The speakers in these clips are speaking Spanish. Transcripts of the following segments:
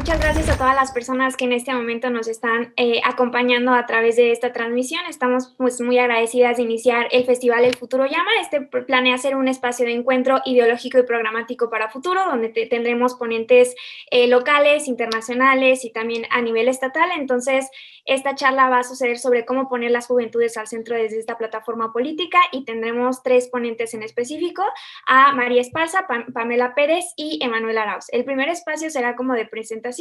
muchas gracias a todas las personas que en este momento nos están acompañando a través de esta transmisión. Estamos pues muy agradecidas de iniciar el Festival El Futuro Llama. Este planea ser un espacio de encuentro ideológico y programático para futuro, donde tendremos ponentes locales, internacionales y también a nivel estatal. Entonces, esta charla va a suceder sobre cómo poner las juventudes al centro desde esta plataforma política y tendremos 3 ponentes en específico, a María Esparza, Pamela Pérez y Emanuel Arauz. El primer espacio será como de presentación.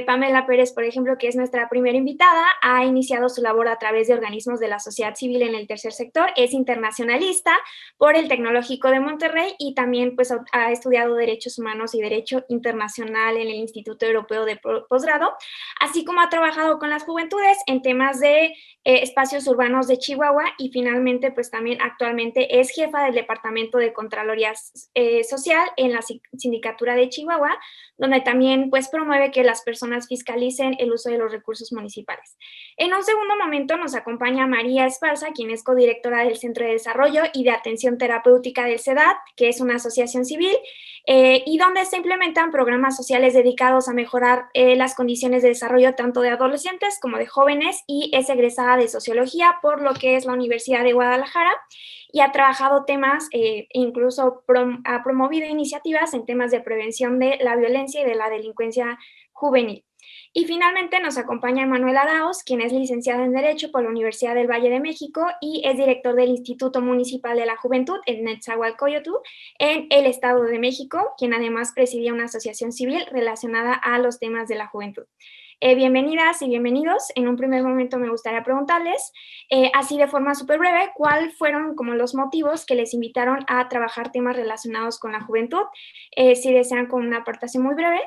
Pamela Pérez, por ejemplo, que es nuestra primera invitada, ha iniciado su labor a través de organismos de la sociedad civil en el tercer sector, es internacionalista por el Tecnológico de Monterrey y también pues, ha estudiado Derechos Humanos y Derecho Internacional en el Instituto Europeo de Posgrado, así como ha trabajado con las juventudes en temas de espacios urbanos de Chihuahua y finalmente pues también actualmente es jefa del Departamento de Contraloría Social en la Sindicatura de Chihuahua, donde también pues promueve que las personas fiscalicen el uso de los recursos municipales. En un segundo momento nos acompaña María Esparza, quien es codirectora del Centro de Desarrollo y de Atención Terapéutica del CEDAT, que es una asociación civil, y donde se implementan programas sociales dedicados a mejorar las condiciones de desarrollo tanto de adolescentes como de jóvenes, y es egresada de Sociología por lo que es la Universidad de Guadalajara, y ha trabajado temas, incluso ha promovido iniciativas en temas de prevención de la violencia y de la delincuencia juvenil. Y finalmente nos acompaña Emanuel Arauz, quien es licenciado en Derecho por la Universidad del Valle de México y es director del Instituto Municipal de la Juventud en Netzahualcóyotl, en el Estado de México, quien además presidía una asociación civil relacionada a los temas de la juventud. Bienvenidas y bienvenidos. En un primer momento me gustaría preguntarles, así de forma súper breve, ¿cuáles fueron como los motivos que les invitaron a trabajar temas relacionados con la juventud? Si desean con una aportación muy breve.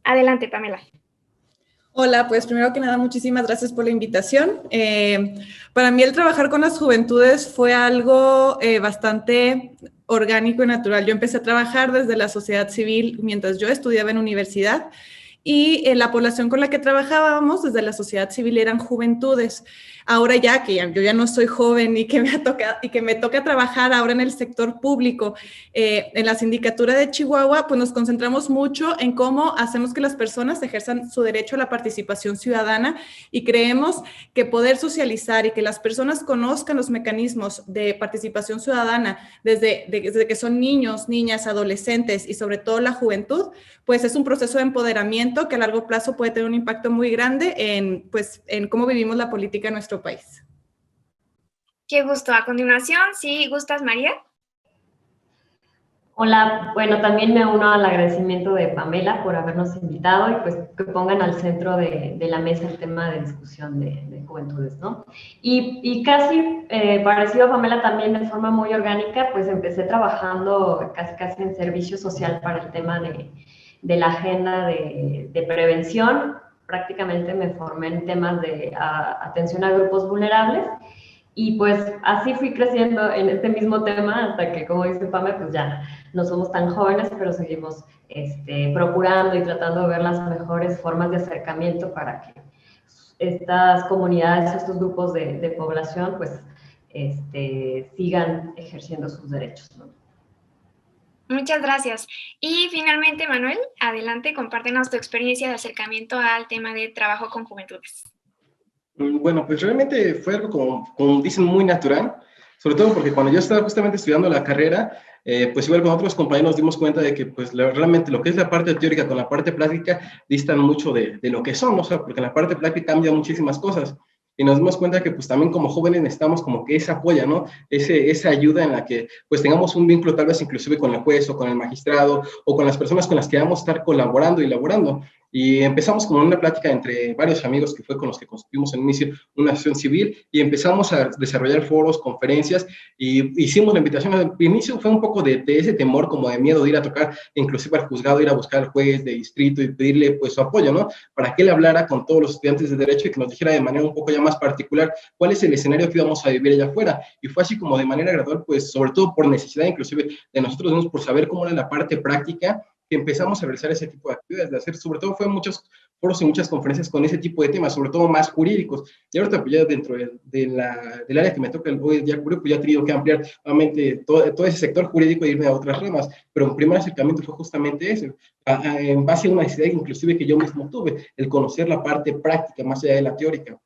Adelante, Pamela. Hola, pues primero que nada, muchísimas gracias por la invitación. Para mí el trabajar con las juventudes fue algo bastante orgánico y natural. Yo empecé a trabajar desde la sociedad civil mientras yo estudiaba en universidad y la población con la que trabajábamos desde la sociedad civil eran juventudes. Ahora ya que yo ya no soy joven y que me toca trabajar ahora en el sector público, en la sindicatura de Chihuahua, pues nos concentramos mucho en cómo hacemos que las personas ejerzan su derecho a la participación ciudadana y creemos que poder socializar y que las personas conozcan los mecanismos de participación ciudadana desde que son niños, niñas, adolescentes y sobre todo la juventud, pues es un proceso de empoderamiento que a largo plazo puede tener un impacto muy grande en cómo vivimos la política en nuestro país. Qué gusto. A continuación, ¿sí gustas, María? Hola, bueno, también me uno al agradecimiento de Pamela por habernos invitado y pues que pongan al centro de la mesa el tema de discusión de juventudes, ¿no? Y casi parecido a Pamela también de forma muy orgánica, pues empecé trabajando casi en servicio social para el tema de la agenda de prevención. Prácticamente me formé en temas de atención a grupos vulnerables y pues así fui creciendo en este mismo tema hasta que, como dice Pame, pues ya no somos tan jóvenes, pero seguimos procurando y tratando de ver las mejores formas de acercamiento para que estas comunidades, estos grupos de población, pues sigan ejerciendo sus derechos, ¿no? Muchas gracias. Y finalmente, Manuel, adelante, compártenos tu experiencia de acercamiento al tema de trabajo con juventudes. Bueno, pues realmente fue algo como dicen, muy natural, sobre todo porque cuando yo estaba justamente estudiando la carrera, pues igual con otros compañeros nos dimos cuenta de que pues realmente lo que es la parte teórica con la parte práctica distan mucho de lo que son, o sea, porque en la parte práctica cambian muchísimas cosas. Y nos dimos cuenta que pues también como jóvenes necesitamos como que esa apoyo, ¿no? Esa ayuda en la que pues tengamos un vínculo tal vez inclusive con el juez o con el magistrado o con las personas con las que vamos a estar colaborando y laborando. Y empezamos como una plática entre varios amigos que fue con los que constituimos en inicio una asociación civil y empezamos a desarrollar foros, conferencias y hicimos la invitación. Al inicio fue un poco de ese temor, como de miedo de ir a tocar, inclusive al juzgado, ir a buscar al juez de distrito y pedirle pues su apoyo, ¿no? Para que él hablara con todos los estudiantes de Derecho y que nos dijera de manera un poco ya más particular cuál es el escenario que íbamos a vivir allá afuera. Y fue así como de manera gradual, pues sobre todo por necesidad inclusive de nosotros mismos, por saber cómo era la parte práctica que empezamos a realizar ese tipo de actividades, de hacer, sobre todo fue muchos foros y muchas conferencias con ese tipo de temas, sobre todo más jurídicos. Y ahorita pues ya dentro del área que me toca hoy día cubrir, pues ya he tenido que ampliar nuevamente todo ese sector jurídico e irme a otras ramas, pero mi primer acercamiento fue justamente ese, en base a una necesidad inclusive que yo mismo tuve, el conocer la parte práctica más allá de la teórica.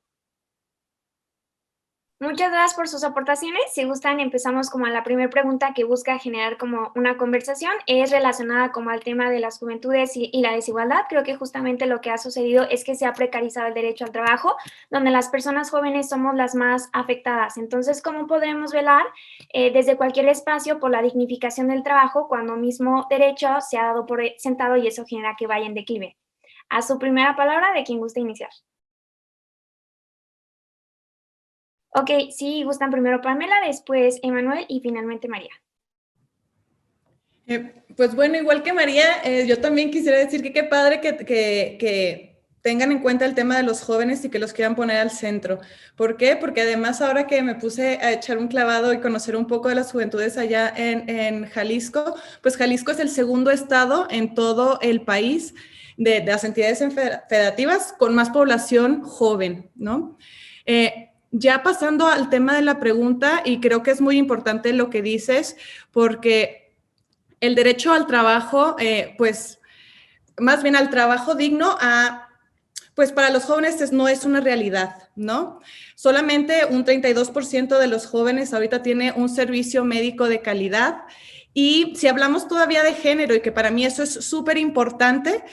Muchas gracias por sus aportaciones. Si gustan, empezamos como a la primera pregunta que busca generar como una conversación. Es relacionada como al tema de las juventudes y la desigualdad. Creo que justamente lo que ha sucedido es que se ha precarizado el derecho al trabajo, donde las personas jóvenes somos las más afectadas. Entonces, ¿cómo podremos velar desde cualquier espacio por la dignificación del trabajo cuando mismo derecho se ha dado por sentado y eso genera que vaya en declive? A su primera palabra, de quien guste iniciar. Ok, sí, gustan primero Pamela, después Emanuel y finalmente María. Pues bueno, igual que María, yo también quisiera decir que qué padre que tengan en cuenta el tema de los jóvenes y que los quieran poner al centro. ¿Por qué? Porque además ahora que me puse a echar un clavado y conocer un poco de las juventudes allá en Jalisco, pues Jalisco es el segundo estado en todo el país de las entidades federativas con más población joven, ¿no? Ya pasando al tema de la pregunta, y creo que es muy importante lo que dices, porque el derecho al trabajo, pues más bien al trabajo digno, pues para los jóvenes no es una realidad, ¿no? Solamente un 32% de los jóvenes ahorita tiene un servicio médico de calidad, y si hablamos todavía de género, y que para mí eso es súper importante,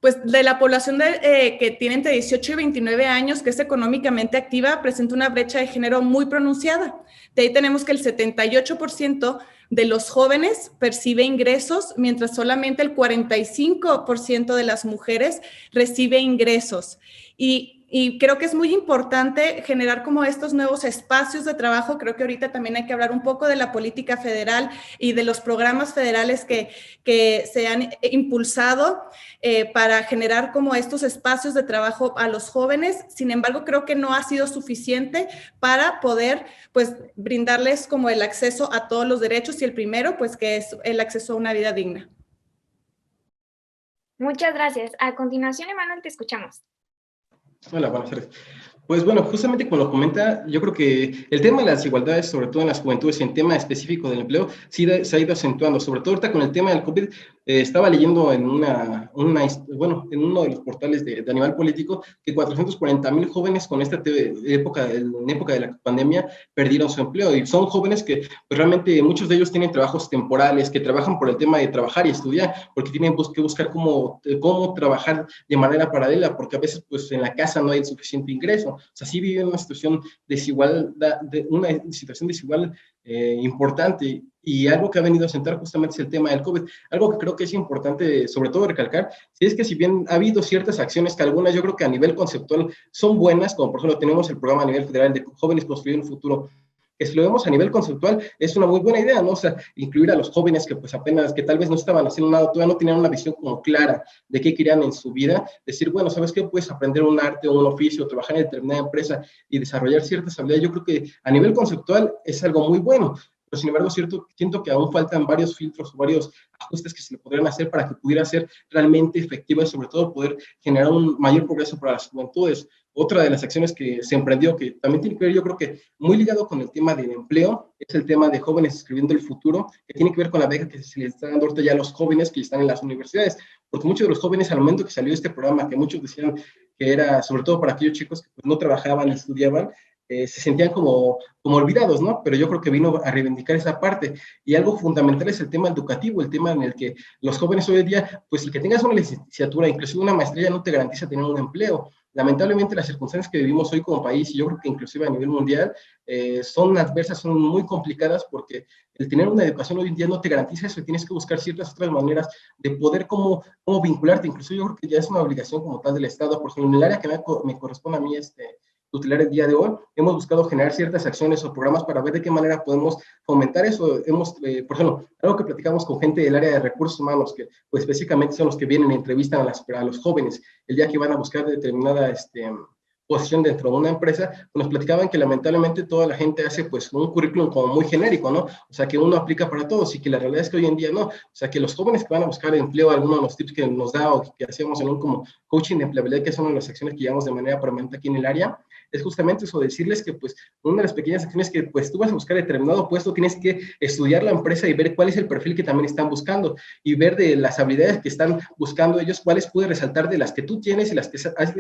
pues de la población que tiene entre 18 y 29 años, que es económicamente activa, presenta una brecha de género muy pronunciada. De ahí tenemos que el 78% de los jóvenes percibe ingresos, mientras solamente el 45% de las mujeres recibe ingresos. Y creo que es muy importante generar como estos nuevos espacios de trabajo. Creo que ahorita también hay que hablar un poco de la política federal y de los programas federales que se han impulsado para generar como estos espacios de trabajo a los jóvenes. Sin embargo, creo que no ha sido suficiente para poder pues brindarles como el acceso a todos los derechos, y el primero pues que es el acceso a una vida digna. Muchas gracias. A continuación, Emanuel, te escuchamos. Hola, buenas tardes. Pues bueno, justamente como lo comenta, yo creo que el tema de las desigualdades, sobre todo en las juventudes y en tema específico del empleo, sí se ha ido acentuando, sobre todo ahorita con el tema del COVID. Estaba leyendo en bueno, en uno de los portales de Animal Político que 440,000 jóvenes con esta época, en época de la pandemia, perdieron su empleo, y son jóvenes que pues, realmente muchos de ellos tienen trabajos temporales, que trabajan por el tema de trabajar y estudiar, porque tienen que buscar cómo trabajar de manera paralela, porque a veces pues en la casa no hay suficiente ingreso. O sea, sí viven una situación desigual, importante, y algo que ha venido a sentar justamente es el tema del COVID. Algo que creo que es importante, sobre todo, recalcar, si es que si bien ha habido ciertas acciones que algunas yo creo que a nivel conceptual son buenas, como por ejemplo tenemos el programa a nivel federal de Jóvenes Construyendo un Futuro, que si lo vemos a nivel conceptual es una muy buena idea, ¿no? O sea, incluir a los jóvenes que pues apenas, que tal vez no estaban haciendo nada, todavía no tenían una visión como clara de qué querían en su vida, decir, bueno, ¿sabes qué? Puedes aprender un arte o un oficio, trabajar en determinada empresa y desarrollar ciertas habilidades. Yo creo que a nivel conceptual es algo muy bueno, pero sin embargo siento que aún faltan varios filtros o varios ajustes que se le podrían hacer para que pudiera ser realmente efectiva y sobre todo poder generar un mayor progreso para las juventudes. Otra de las acciones que se emprendió, que también tiene que ver, yo creo que muy ligado con el tema del empleo, es el tema de Jóvenes Escribiendo el Futuro, que tiene que ver con la beca que se les está dando ahorita ya a los jóvenes que están en las universidades, porque muchos de los jóvenes al momento que salió este programa, que muchos decían que era sobre todo para aquellos chicos que pues, no trabajaban ni estudiaban, se sentían como olvidados, ¿no? Pero yo creo que vino a reivindicar esa parte. Y algo fundamental es el tema educativo, el tema en el que los jóvenes hoy en día, pues el que tengas una licenciatura, inclusive una maestría, no te garantiza tener un empleo. Lamentablemente las circunstancias que vivimos hoy como país, y yo creo que inclusive a nivel mundial, son adversas, son muy complicadas, porque el tener una educación hoy en día no te garantiza eso, y tienes que buscar ciertas otras maneras de poder cómo vincularte. Incluso yo creo que ya es una obligación como tal del Estado, por ejemplo, en el área que me corresponde a mí, tutelar el día de hoy, hemos buscado generar ciertas acciones o programas para ver de qué manera podemos fomentar eso. Por ejemplo, algo que platicamos con gente del área de recursos humanos, que pues específicamente son los que vienen y entrevistan a los jóvenes el día que van a buscar determinada posición dentro de una empresa, pues nos platicaban que lamentablemente toda la gente hace pues un currículum como muy genérico, ¿no? O sea, que uno aplica para todos y que la realidad es que hoy en día no. O sea, que los jóvenes que van a buscar empleo, algunos de los tips que nos da o que hacíamos en un como coaching de empleabilidad, que es una de las acciones que llevamos de manera permanente aquí en el área, es justamente eso, decirles que pues una de las pequeñas acciones que pues tú vas a buscar determinado puesto, tienes que estudiar la empresa y ver cuál es el perfil que también están buscando y ver de las habilidades que están buscando ellos, cuáles puedes resaltar de las que tú tienes y las que has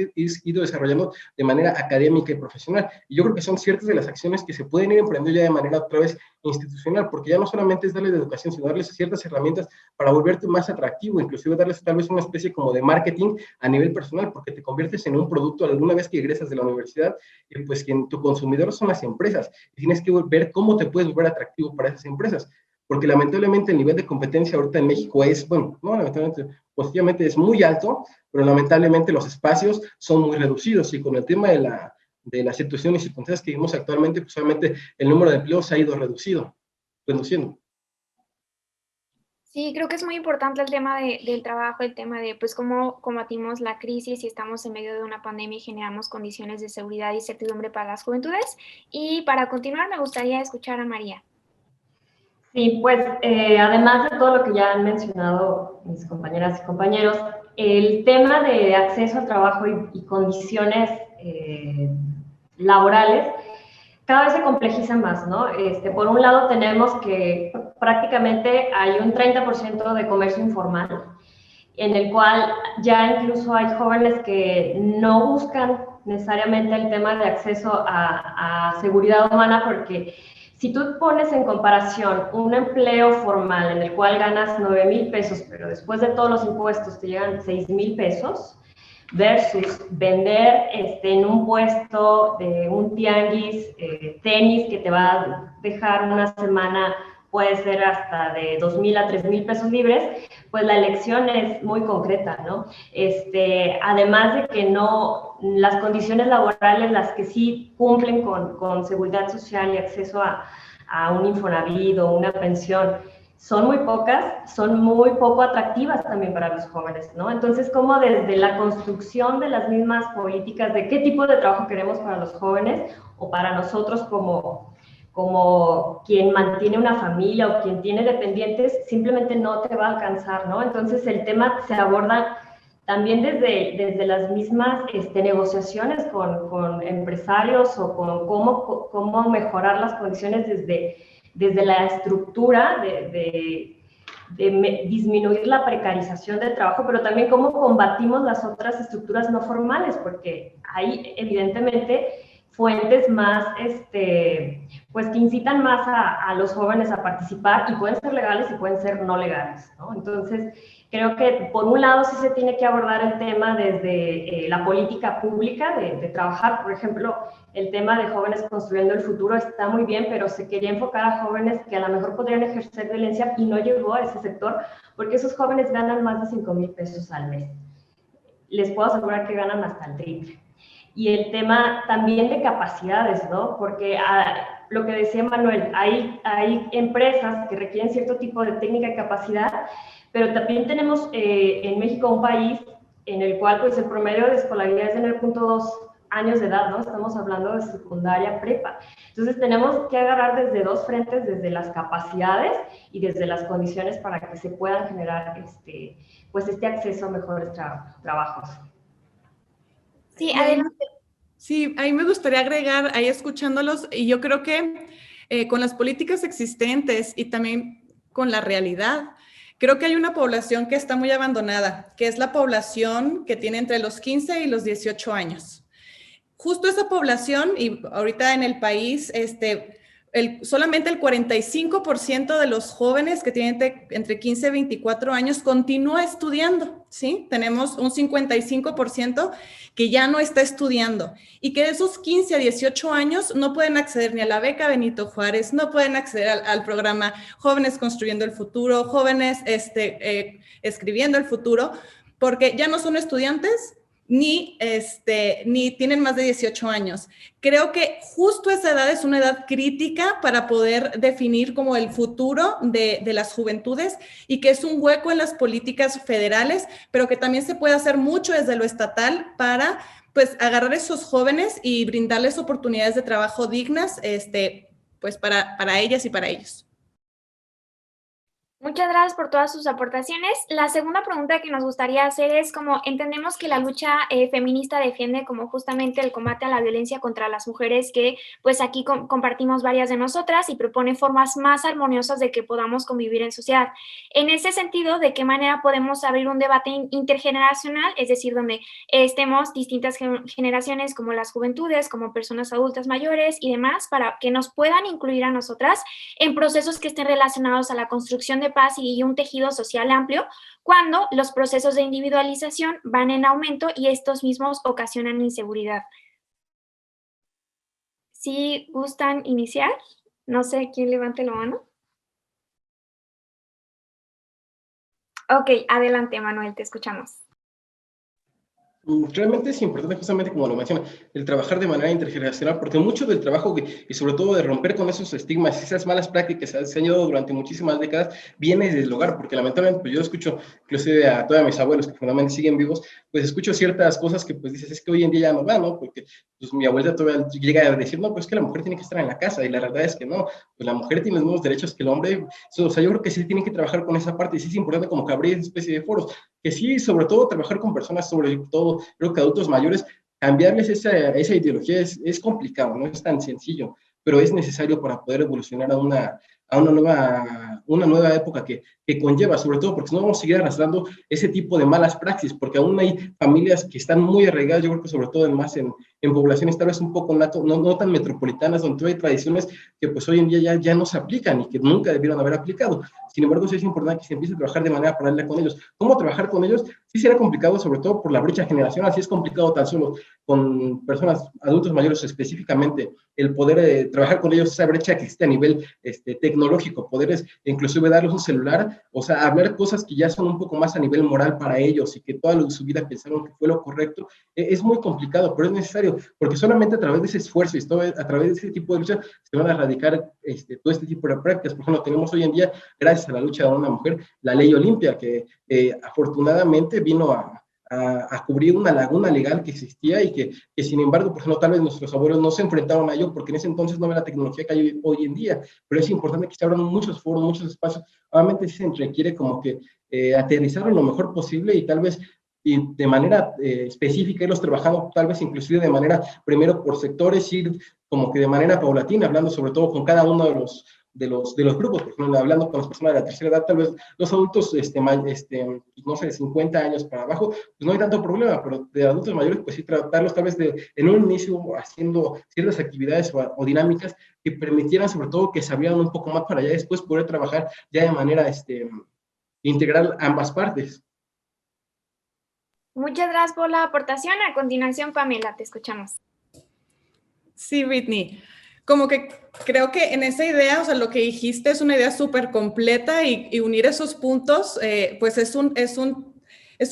ido desarrollando de manera académica y profesional. Y yo creo que son ciertas de las acciones que se pueden ir emprendiendo ya de manera otra vez institucional, porque ya no solamente es darles de educación, sino darles ciertas herramientas para volverte más atractivo, inclusive darles tal vez una especie como de marketing a nivel personal, porque te conviertes en un producto alguna vez que egresas de la universidad, y pues que tu consumidor son las empresas, y tienes que ver cómo te puedes volver atractivo para esas empresas, porque lamentablemente el nivel de competencia ahorita en México es, bueno, no lamentablemente, positivamente es muy alto, pero lamentablemente los espacios son muy reducidos, y con el tema de la situación y circunstancias que vivimos actualmente, pues obviamente el número de empleos se ha ido reduciendo. Sí, creo que es muy importante el tema del trabajo, el tema de pues cómo combatimos la crisis y estamos en medio de una pandemia y generamos condiciones de seguridad y certidumbre para las juventudes. Y para continuar, me gustaría escuchar a María. Sí, pues además de todo lo que ya han mencionado mis compañeras y compañeros, el tema de acceso al trabajo y condiciones laborales cada vez se complejiza más, ¿no? Por un lado tenemos que prácticamente hay un 30% de comercio informal, en el cual ya incluso hay jóvenes que no buscan necesariamente el tema de acceso a seguridad humana, porque si tú pones en comparación un empleo formal en el cual ganas 9,000 pesos, pero después de todos los impuestos te llegan 6,000 pesos, versus vender en un puesto de un tianguis, tenis que te va a dejar una semana, puede ser hasta de 2,000 a 3,000 pesos libres, pues la elección es muy concreta, ¿no? Además de que no, las condiciones laborales, las que sí cumplen con seguridad social y acceso a un Infonavit o una pensión, son muy pocas, son muy poco atractivas también para los jóvenes, ¿no? Entonces, como desde la construcción de las mismas políticas de qué tipo de trabajo queremos para los jóvenes o para nosotros como quien mantiene una familia o quien tiene dependientes, simplemente no te va a alcanzar, ¿no? Entonces, el tema se aborda también desde las mismas negociaciones con empresarios o con cómo mejorar las condiciones desde la estructura de disminuir la precarización del trabajo, pero también cómo combatimos las otras estructuras no formales, porque hay evidentemente fuentes más, pues que incitan más a los jóvenes a participar y pueden ser legales y pueden ser no legales, ¿no? Entonces, creo que por un lado sí se tiene que abordar el tema desde la política pública de trabajar, por ejemplo, el tema de jóvenes construyendo el futuro está muy bien, pero se quería enfocar a jóvenes que a lo mejor podrían ejercer violencia y no llegó a ese sector, porque esos jóvenes ganan más de 5,000 pesos al mes. Les puedo asegurar que ganan hasta el triple. Y el tema también de capacidades, ¿no? Porque lo que decía Manuel, hay empresas que requieren cierto tipo de técnica y capacidad, pero también tenemos en México un país en el cual pues el promedio de escolaridad es de 9,2 años de edad, ¿no? Estamos hablando de secundaria, prepa. Entonces tenemos que agarrar desde dos frentes, desde las capacidades y desde las condiciones para que se puedan generar pues este acceso a mejores trabajos. Sí, adelante. Sí, ahí me gustaría agregar, ahí escuchándolos, y yo creo que con las políticas existentes y también con la realidad, creo que hay una población que está muy abandonada, que es la población que tiene entre los 15 y los 18 años. Justo esa población, y ahorita en el país, solamente el 45% de los jóvenes que tienen entre 15 y 24 años continúa estudiando, ¿sí? Tenemos un 55% que ya no está estudiando y que de esos 15 a 18 años no pueden acceder ni a la beca Benito Juárez, no pueden acceder al programa Jóvenes Construyendo el Futuro, Jóvenes Escribiendo el Futuro, porque ya no son estudiantes, ni tienen más de 18 años. Creo que justo esa edad es una edad crítica para poder definir como el futuro de las juventudes y que es un hueco en las políticas federales, pero que también se puede hacer mucho desde lo estatal para pues agarrar a esos jóvenes y brindarles oportunidades de trabajo dignas pues para ellas y para ellos. Muchas gracias por todas sus aportaciones. La segunda pregunta que nos gustaría hacer es como entendemos que la lucha feminista defiende como justamente el combate a la violencia contra las mujeres, que pues aquí compartimos varias de nosotras y propone formas más armoniosas de que podamos convivir en sociedad. En ese sentido, ¿de qué manera podemos abrir un debate intergeneracional? Es decir, donde estemos distintas generaciones como las juventudes, como personas adultas mayores y demás, para que nos puedan incluir a nosotras en procesos que estén relacionados a la construcción de paz y un tejido social amplio, cuando los procesos de individualización van en aumento y estos mismos ocasionan inseguridad. Si gustan iniciar, no sé quién levante la mano. Ok, adelante, Manuel, te escuchamos. Realmente es importante, justamente como lo menciona, el trabajar de manera intergeneracional, porque mucho del trabajo y sobre todo de romper con esos estigmas, esas malas prácticas que se han llevado durante muchísimas décadas, viene desde el hogar, porque lamentablemente pues yo escucho, inclusive a todos mis abuelos que fundamentalmente siguen vivos, pues escucho ciertas cosas que pues dices, es que hoy en día ya no va, ¿no? Porque pues mi abuela todavía llega a decir, no, pues que la mujer tiene que estar en la casa, y la verdad es que no, pues la mujer tiene los mismos derechos que el hombre, o sea, yo creo que sí tienen que trabajar con esa parte, y sí es importante como que abrir esa especie de foros, que sí, sobre todo trabajar con personas, sobre todo, creo que adultos mayores, cambiarles esa ideología es complicado, no es tan sencillo, pero es necesario para poder evolucionar a una nueva época que conlleva, sobre todo porque no vamos a seguir arrastrando ese tipo de malas praxis, porque aún hay familias que están muy arraigadas, yo creo que sobre todo más en poblaciones tal vez un poco no tan metropolitanas, donde hay tradiciones que pues hoy en día ya no se aplican y que nunca debieron haber aplicado. Sin embargo, sí es importante que se empiece a trabajar de manera paralela con ellos. ¿Cómo trabajar con ellos? Sí será complicado, sobre todo por la brecha generacional, sí es complicado tan solo con personas, adultos mayores específicamente, el poder trabajar con ellos, esa brecha que existe a nivel tecnológico, poder inclusive darles un celular, o sea, hablar cosas que ya son un poco más a nivel moral para ellos y que toda su vida pensaron que fue lo correcto, es muy complicado, pero es necesario, porque solamente a través de ese esfuerzo y a través de ese tipo de lucha se van a erradicar todo este tipo de prácticas. Por ejemplo, tenemos hoy en día, gracias a la lucha de una mujer, la ley Olimpia, que afortunadamente vino a cubrir una laguna legal que existía y que sin embargo, por ejemplo, tal vez nuestros abuelos no se enfrentaron a ello porque en ese entonces no había la tecnología que hay hoy en día, pero es importante que se abran muchos foros, muchos espacios. Obviamente sí se requiere como que aterrizarlo lo mejor posible y tal vez y de manera específica irlos trabajando, tal vez inclusive de manera, primero por sectores, ir como que de manera paulatina, hablando sobre todo con cada uno de los grupos, por ejemplo, hablando con las personas de la tercera edad, tal vez los adultos, no sé, 50 años para abajo, pues no hay tanto problema, pero de adultos mayores, pues sí tratarlos tal vez en un inicio haciendo ciertas actividades o dinámicas que permitieran sobre todo que se abrieran un poco más para allá después poder trabajar ya de manera integral ambas partes. Muchas gracias por la aportación. A continuación, Pamela, te escuchamos. Sí, Britney. Como que creo que en esa idea, o sea, lo que dijiste es una idea súper completa y unir esos puntos, pues es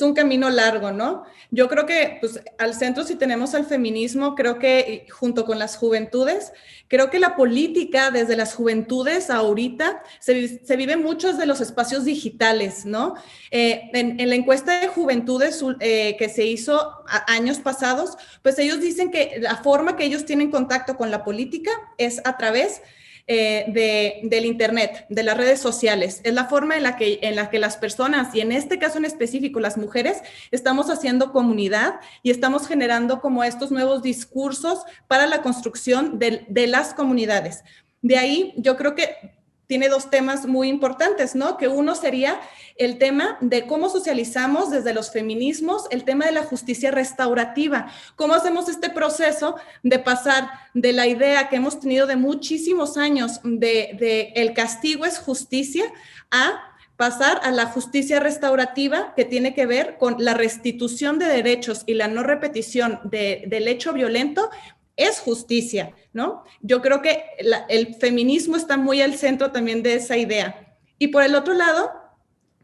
un camino largo, ¿no? Yo creo que pues, al centro, si tenemos al feminismo, creo que junto con las juventudes, creo que la política desde las juventudes ahorita se vive muchos de los espacios digitales, ¿no? En la encuesta de juventudes que se hizo años pasados, pues ellos dicen que la forma que ellos tienen contacto con la política es a través del internet, de las redes sociales. Es la forma en la que las personas, y en este caso en específico las mujeres, estamos haciendo comunidad y estamos generando como estos nuevos discursos para la construcción de las comunidades. De ahí yo creo que tiene dos temas muy importantes, ¿no? Que uno sería el tema de cómo socializamos desde los feminismos, el tema de la justicia restaurativa, cómo hacemos este proceso de pasar de la idea que hemos tenido de muchísimos años de el castigo es justicia a pasar a la justicia restaurativa, que tiene que ver con la restitución de derechos y la no repetición del hecho violento, es justicia, ¿no? Yo creo que el feminismo está muy al centro también de esa idea. Y por el otro lado,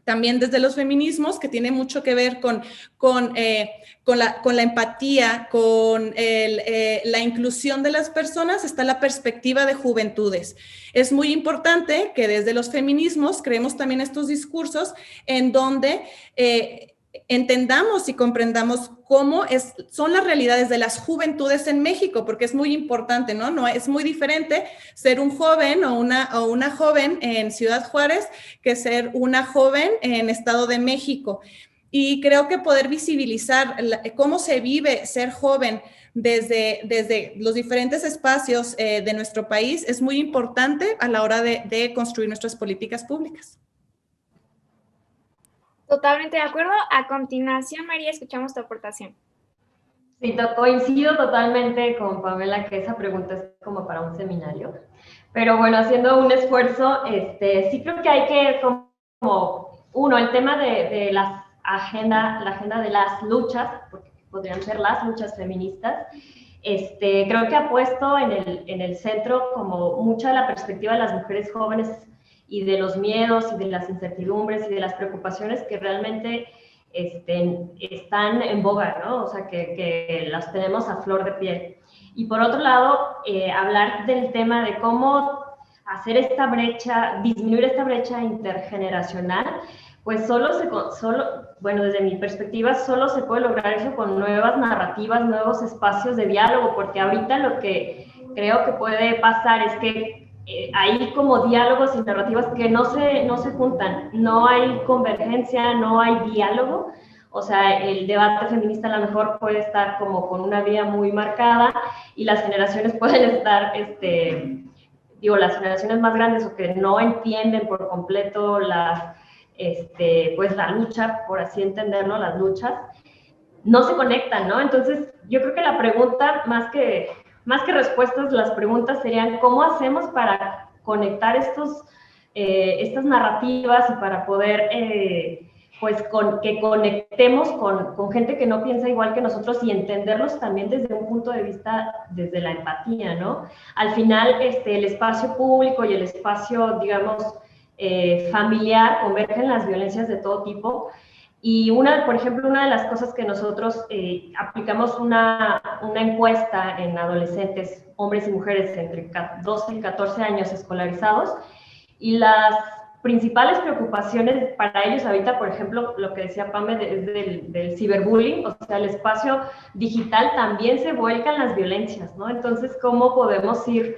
también desde los feminismos, que tiene mucho que ver con la empatía, con la inclusión de las personas, está la perspectiva de juventudes. Es muy importante que desde los feminismos creemos también estos discursos en donde entendamos y comprendamos cómo son las realidades de las juventudes en México, porque es muy importante, ¿no? No es muy diferente ser un joven o una joven en Ciudad Juárez que ser una joven en Estado de México. Y creo que poder visibilizar cómo se vive ser joven desde los diferentes espacios de nuestro país es muy importante a la hora de construir nuestras políticas públicas. Totalmente de acuerdo. A continuación, María, escuchamos tu aportación. Sí, coincido totalmente con Pamela que esa pregunta es como para un seminario. Pero bueno, haciendo un esfuerzo, sí creo que hay que, el tema de la agenda de las luchas, porque podrían ser las luchas feministas, creo que ha puesto en el centro como mucha de la perspectiva de las mujeres jóvenes y de los miedos y de las incertidumbres y de las preocupaciones que realmente están en boga, ¿no? O sea, que las tenemos a flor de piel. Y por otro lado, hablar del tema de cómo hacer esta brecha, disminuir esta brecha intergeneracional, pues bueno, desde mi perspectiva, solo se puede lograr eso con nuevas narrativas, nuevos espacios de diálogo, porque ahorita lo que creo que puede pasar es que hay como diálogos y narrativas que no se juntan, no hay convergencia, no hay diálogo. O sea, el debate feminista a lo mejor puede estar como con una vía muy marcada y las generaciones pueden estar, las generaciones más grandes o que no entienden por completo pues la lucha, por así entenderlo, las luchas, no se conectan, ¿no? Entonces, yo creo que la pregunta, más que respuestas, las preguntas serían, ¿cómo hacemos para conectar estas narrativas y para poder, que conectemos con gente que no piensa igual que nosotros y entenderlos también desde un punto de vista, desde la empatía, ¿no? Al final, el espacio público y el espacio, digamos, familiar convergen las violencias de todo tipo. Y por ejemplo, una de las cosas que nosotros aplicamos una encuesta en adolescentes, hombres y mujeres entre 12 y 14 años escolarizados, y las principales preocupaciones para ellos ahorita, por ejemplo, lo que decía Pame es del ciberbullying, o sea, el espacio digital también se vuelcan las violencias, ¿no? Entonces, ¿cómo podemos ir,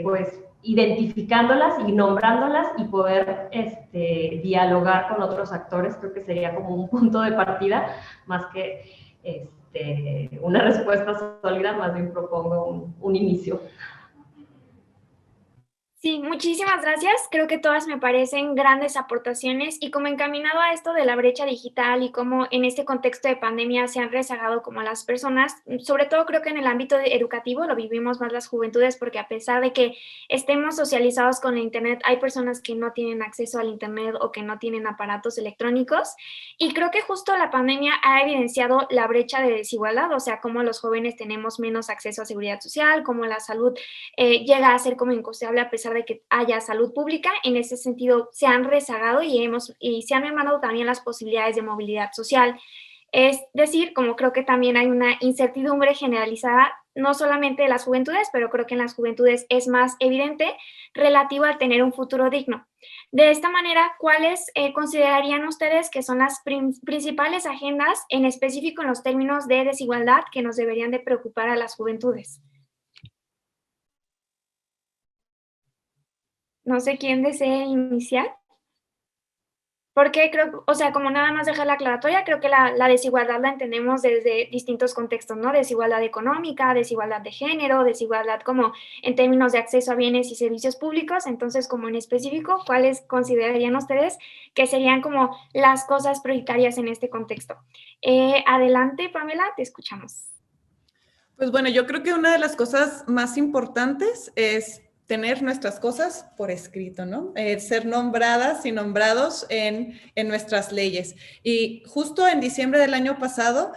pues, identificándolas y nombrándolas y poder dialogar con otros actores? Creo que sería como un punto de partida, más que una respuesta sólida, más bien propongo un inicio. Sí, muchísimas gracias. Creo que todas me parecen grandes aportaciones y como encaminado a esto de la brecha digital y cómo en este contexto de pandemia se han rezagado como las personas, sobre todo creo que en el ámbito educativo lo vivimos más las juventudes porque a pesar de que estemos socializados con el internet, hay personas que no tienen acceso al internet o que no tienen aparatos electrónicos y creo que justo la pandemia ha evidenciado la brecha de desigualdad, o sea, cómo los jóvenes tenemos menos acceso a seguridad social, cómo la salud llega a ser como incosteable a pesar de que haya salud pública. En ese sentido se han rezagado y se han mermado también las posibilidades de movilidad social. Es decir, como creo que también hay una incertidumbre generalizada, no solamente de las juventudes, pero creo que en las juventudes es más evidente relativo al tener un futuro digno. De esta manera, ¿cuáles considerarían ustedes que son las principales agendas, en específico en los términos de desigualdad, que nos deberían de preocupar a las juventudes? No sé quién desee iniciar. Porque creo, o sea, como nada más dejar la aclaratoria, creo que la desigualdad la entendemos desde distintos contextos, ¿no? Desigualdad económica, desigualdad de género, desigualdad como en términos de acceso a bienes y servicios públicos. Entonces, como en específico, ¿cuáles considerarían ustedes que serían como las cosas prioritarias en este contexto? Adelante, Pamela, te escuchamos. Pues bueno, yo creo que una de las cosas más importantes es tener nuestras cosas por escrito, ¿no? Ser nombradas y nombrados en nuestras leyes. Y justo en diciembre del año pasado,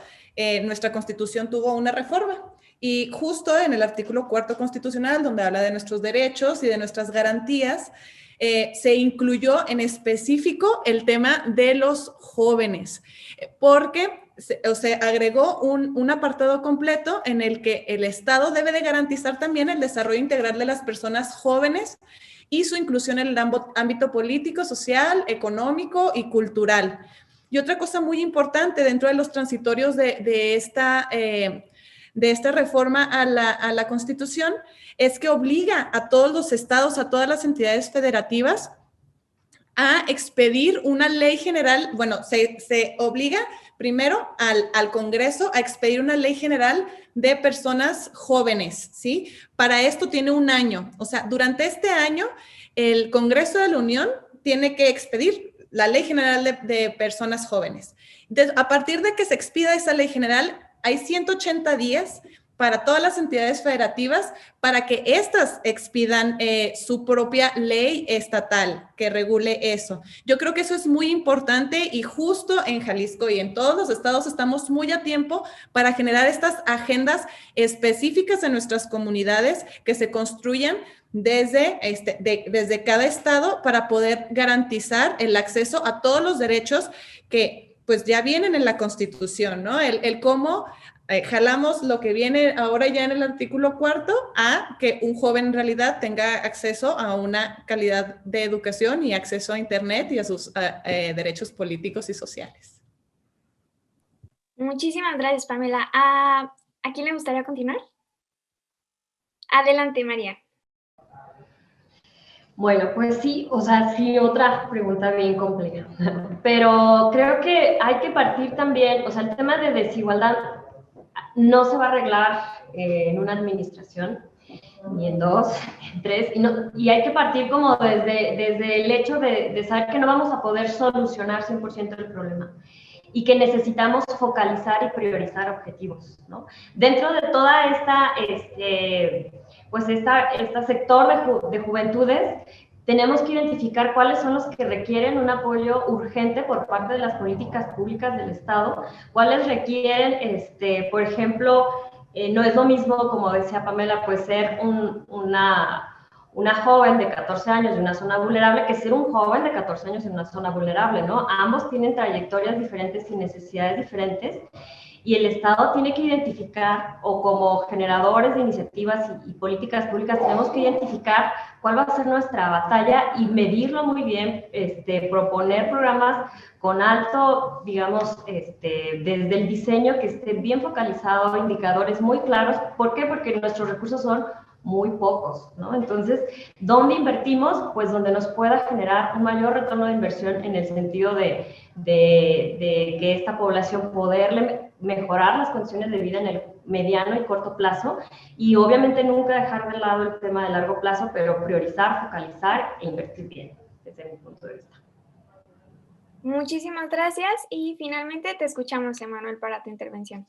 nuestra Constitución tuvo una reforma. Y justo en el artículo 4 constitucional, donde habla de nuestros derechos y de nuestras garantías, se incluyó en específico el tema de los jóvenes, porque se agregó un apartado completo en el que el Estado debe de garantizar también el desarrollo integral de las personas jóvenes y su inclusión en el ámbito político, social, económico y cultural. Y otra cosa muy importante dentro de los transitorios de esta reforma a la Constitución es que obliga a todos los estados, a todas las entidades federativas a expedir una ley general. Bueno, se obliga primero al Congreso a expedir una ley general de personas jóvenes, ¿sí? Para esto tiene un año. O sea, durante este año, el Congreso de la Unión tiene que expedir la Ley General de Personas Jóvenes. Entonces, a partir de que se expida esa ley general, hay 180 días para todas las entidades federativas para que éstas expidan su propia ley estatal que regule eso. Yo creo que eso es muy importante y justo en Jalisco y en todos los estados estamos muy a tiempo para generar estas agendas específicas en nuestras comunidades que se construyan desde cada estado para poder garantizar el acceso a todos los derechos que pues ya vienen en la Constitución, ¿no? El cómo jalamos lo que viene ahora ya en el artículo 4 a que un joven en realidad tenga acceso a una calidad de educación y acceso a Internet y a sus derechos políticos y sociales. Muchísimas gracias, Pamela. ¿A quién le gustaría continuar? Adelante, María. Bueno, pues sí, o sea, sí, otra pregunta bien compleja, pero creo que hay que partir también, o sea, el tema de desigualdad no se va a arreglar en una administración, ni en dos, en tres, y hay que partir como desde el hecho de saber que no vamos a poder solucionar 100% el problema y que necesitamos focalizar y priorizar objetivos, ¿no? Dentro de toda este sector de juventudes, tenemos que identificar cuáles son los que requieren un apoyo urgente por parte de las políticas públicas del Estado, cuáles requieren, por ejemplo, no es lo mismo, como decía Pamela, pues ser una joven de 14 años de una zona vulnerable que ser un joven de 14 años en una zona vulnerable, ¿no? Ambos tienen trayectorias diferentes y necesidades diferentes, y el Estado tiene que identificar, o como generadores de iniciativas y políticas públicas, tenemos que identificar cuál va a ser nuestra batalla y medirlo muy bien, proponer programas con alto, digamos, desde el diseño que esté bien focalizado, indicadores muy claros. ¿Por qué? Porque nuestros recursos son muy pocos, ¿no? Entonces, ¿dónde invertimos? Pues donde nos pueda generar un mayor retorno de inversión en el sentido de que esta población poderle mejorar las condiciones de vida en el mediano y corto plazo, y obviamente nunca dejar de lado el tema de largo plazo, pero priorizar, focalizar e invertir bien, desde mi punto de vista. Muchísimas gracias y finalmente te escuchamos, Emanuel, para tu intervención.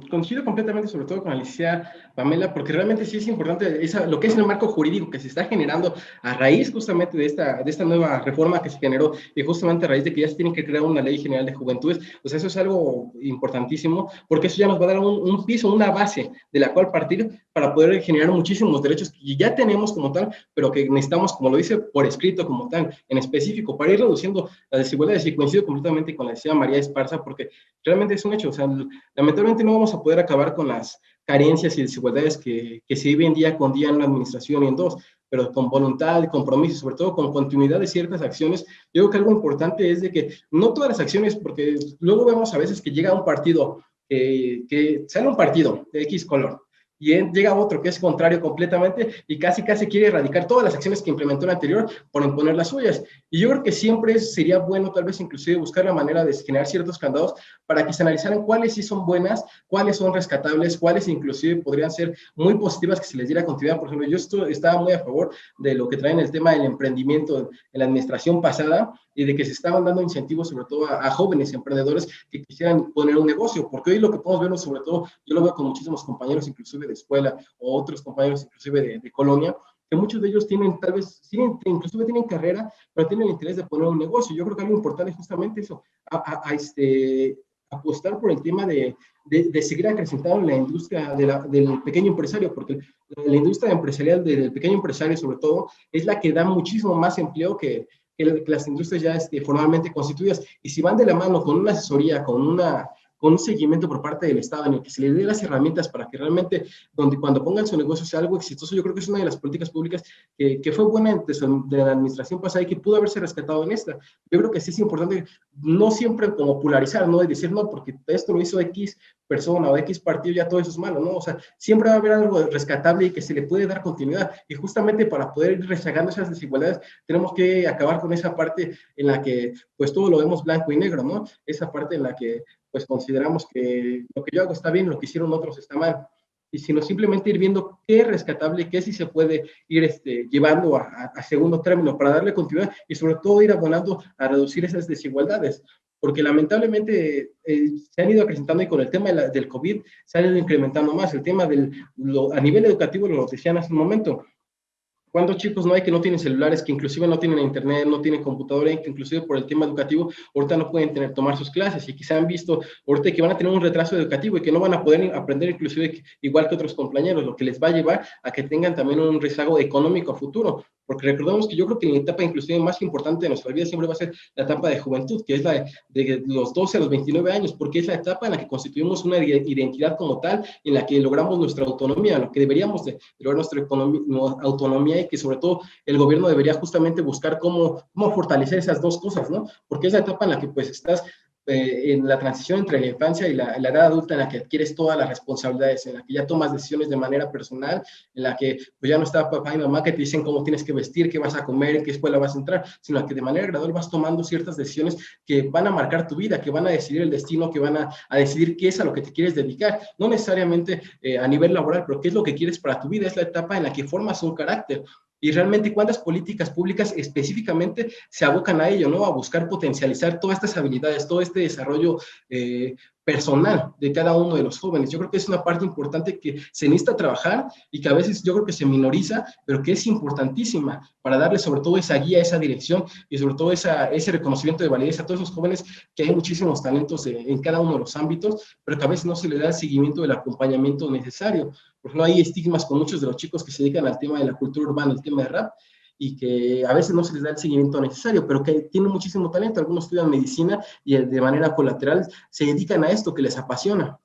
Coincido completamente, sobre todo con la licenciada Pamela, porque realmente sí es importante lo que es el marco jurídico que se está generando a raíz justamente de esta nueva reforma que se generó, y justamente a raíz de que ya se tiene que crear una ley general de juventudes. Pues eso es algo importantísimo, porque eso ya nos va a dar un piso, una base de la cual partir para poder generar muchísimos derechos que ya tenemos como tal, pero que necesitamos, como lo dice por escrito como tal, en específico, para ir reduciendo las desigualdades. Y coincido completamente con la licenciada María Esparza, porque realmente es un hecho. O sea, lamentablemente no vamos a poder acabar con las carencias y desigualdades que se viven día con día en una administración y en dos, pero con voluntad y compromiso, sobre todo con continuidad de ciertas acciones. Yo creo que algo importante es de que no todas las acciones, porque luego vemos a veces que llega un partido, que sale un partido de X color, y llega otro que es contrario completamente y casi quiere erradicar todas las acciones que implementó el anterior por imponer las suyas. Y yo creo que siempre sería bueno, tal vez inclusive, buscar la manera de generar ciertos candados para que se analizaran cuáles sí son buenas, cuáles son rescatables, cuáles inclusive podrían ser muy positivas, que se les diera continuidad. Por ejemplo, yo estaba muy a favor de lo que traen el tema del emprendimiento en la administración pasada, y de que se estaban dando incentivos sobre todo a jóvenes emprendedores que quisieran poner un negocio, porque hoy lo que podemos ver, sobre todo, yo lo veo con muchísimos compañeros inclusive de escuela, o otros compañeros inclusive de colonia, que muchos de ellos tienen, tal vez, inclusive tienen carrera, pero tienen el interés de poner un negocio. Yo creo que algo importante es justamente eso, apostar por el tema de seguir acrecentando la industria del pequeño empresario, porque la industria empresarial del pequeño empresario, sobre todo, es la que da muchísimo más empleo que las industrias ya formalmente constituidas. Y si van de la mano con una asesoría, con un seguimiento por parte del Estado en el que se les dé las herramientas para que realmente, cuando pongan su negocio sea algo exitoso, yo creo que es una de las políticas públicas que fue buena de la administración pasada y que pudo haberse rescatado en esta. Yo creo que sí es importante no siempre como polarizar, ¿no? Y decir, no, porque esto lo hizo X persona o X partido, ya todo eso es malo, ¿no? O sea, siempre va a haber algo rescatable y que se le puede dar continuidad. Y justamente para poder ir rezagando esas desigualdades, tenemos que acabar con esa parte en la que, pues, todo lo vemos blanco y negro, ¿no? Esa parte en la que pues consideramos que lo que yo hago está bien, lo que hicieron otros está mal. Y sino simplemente ir viendo qué es rescatable, qué sí se puede ir llevando a segundo término para darle continuidad y sobre todo ir abonando a reducir esas desigualdades. Porque lamentablemente se han ido acrecentando y con el tema del COVID se han ido incrementando más. El tema a nivel educativo, lo decían hace un momento, ¿cuántos chicos no hay que no tienen celulares, que inclusive no tienen internet, no tienen computadora, y que inclusive por el tema educativo ahorita no pueden tomar sus clases y que se han visto ahorita que van a tener un retraso educativo y que no van a poder aprender inclusive igual que otros compañeros, lo que les va a llevar a que tengan también un rezago económico a futuro? Porque recordemos que yo creo que la etapa inclusive más importante de nuestra vida siempre va a ser la etapa de juventud, que es la de los 12 a los 29 años, porque es la etapa en la que constituimos una identidad como tal, en la que logramos nuestra autonomía, lo que deberíamos de lograr nuestra autonomía y que sobre todo el gobierno debería justamente buscar cómo fortalecer esas dos cosas, ¿no? Porque es la etapa en la que pues estás en la transición entre la infancia y la edad adulta, en la que adquieres todas las responsabilidades, en la que ya tomas decisiones de manera personal, en la que pues ya no está papá y mamá que te dicen cómo tienes que vestir, qué vas a comer, en qué escuela vas a entrar, sino que de manera gradual vas tomando ciertas decisiones que van a marcar tu vida, que van a decidir el destino, que van a decidir qué es a lo que te quieres dedicar, no necesariamente a nivel laboral, pero qué es lo que quieres para tu vida. Es la etapa en la que formas un carácter. Y realmente cuántas políticas públicas específicamente se abocan a ello, ¿no? A buscar potencializar todas estas habilidades, todo este desarrollo personal de cada uno de los jóvenes. Yo creo que es una parte importante que se necesita trabajar y que a veces yo creo que se minoriza, pero que es importantísima para darle sobre todo esa guía, esa dirección y sobre todo ese reconocimiento de validez a todos esos jóvenes, que hay muchísimos talentos en cada uno de los ámbitos, pero que a veces no se le da el seguimiento del acompañamiento necesario. Por ejemplo, hay estigmas con muchos de los chicos que se dedican al tema de la cultura urbana, el tema de rap, y que a veces no se les da el seguimiento necesario, pero que tienen muchísimo talento. Algunos estudian medicina y de manera colateral se dedican a esto que les apasiona.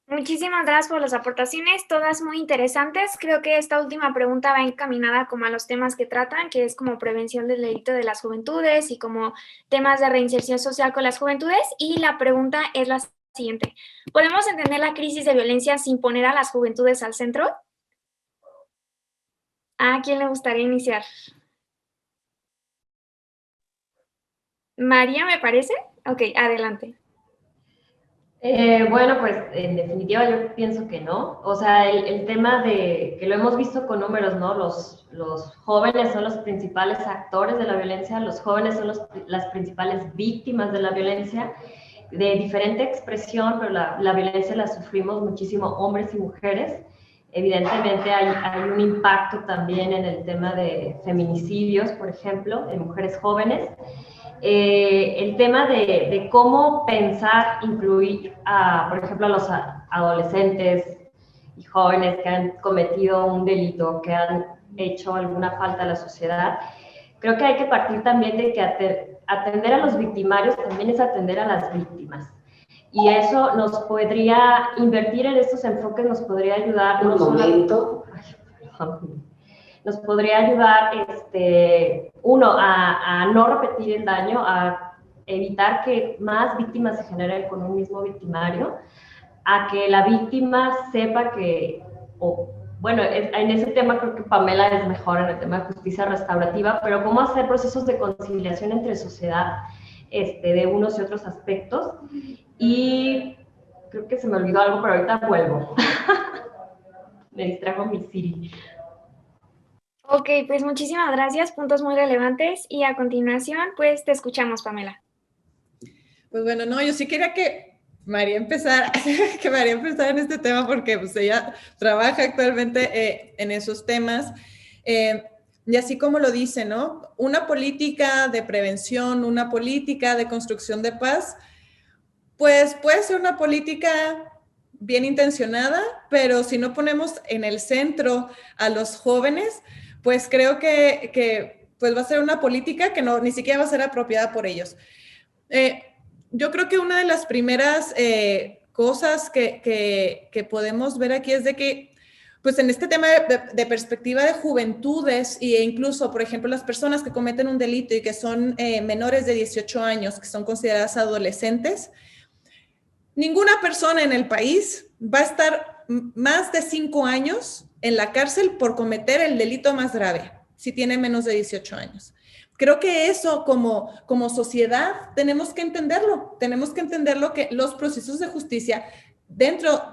Muchísimas gracias por las aportaciones, todas muy interesantes. Creo que esta última pregunta va encaminada como a los temas que tratan, que es como prevención del delito de las juventudes y como temas de reinserción social con las juventudes. Y la pregunta es la siguiente: ¿podemos entender la crisis de violencia sin poner a las juventudes al centro? ¿A quién le gustaría iniciar? María, me parece. Ok, adelante. Bueno, pues en definitiva yo pienso que no. O sea, el tema de que lo hemos visto con números, ¿no? Los jóvenes son los principales actores de la violencia, los jóvenes son las principales víctimas de la violencia, de diferente expresión, pero la violencia la sufrimos muchísimo hombres y mujeres. Evidentemente hay un impacto también en el tema de feminicidios, por ejemplo, de mujeres jóvenes. El tema de cómo pensar, incluir, por ejemplo, a los adolescentes y jóvenes que han cometido un delito, que han hecho alguna falta a la sociedad, creo que hay que partir también de que atender a los victimarios también es atender a las víctimas. Y eso nos podría, invertir en estos enfoques nos podría ayudar. Nos podría ayudar, uno, a no repetir el daño, a evitar que más víctimas se generen con un mismo victimario, a que la víctima sepa que, bueno, en ese tema creo que Pamela es mejor en el tema de justicia restaurativa, pero cómo hacer procesos de conciliación entre sociedad, de unos y otros aspectos. Y creo que se me olvidó algo, pero ahorita vuelvo. Me distrajo mi Siri. Ok, pues muchísimas gracias, puntos muy relevantes. Y a continuación, pues te escuchamos, Pamela. Pues bueno, no, yo sí quería que María empezara en este tema porque pues ella trabaja actualmente en esos temas. Y así como lo dice, ¿no? Una política de prevención, una política de construcción de paz Pues puede ser una política bien intencionada, pero si no ponemos en el centro a los jóvenes, pues creo que pues va a ser una política que no, ni siquiera va a ser apropiada por ellos. Yo creo que una de las primeras cosas que podemos ver aquí es de que, pues en este tema de perspectiva de juventudes e incluso, por ejemplo, las personas que cometen un delito y que son menores de 18 años, que son consideradas adolescentes, ninguna persona en el país va a estar más de 5 años en la cárcel por cometer el delito más grave, si tiene menos de 18 años. Creo que eso como sociedad tenemos que entenderlo que los procesos de justicia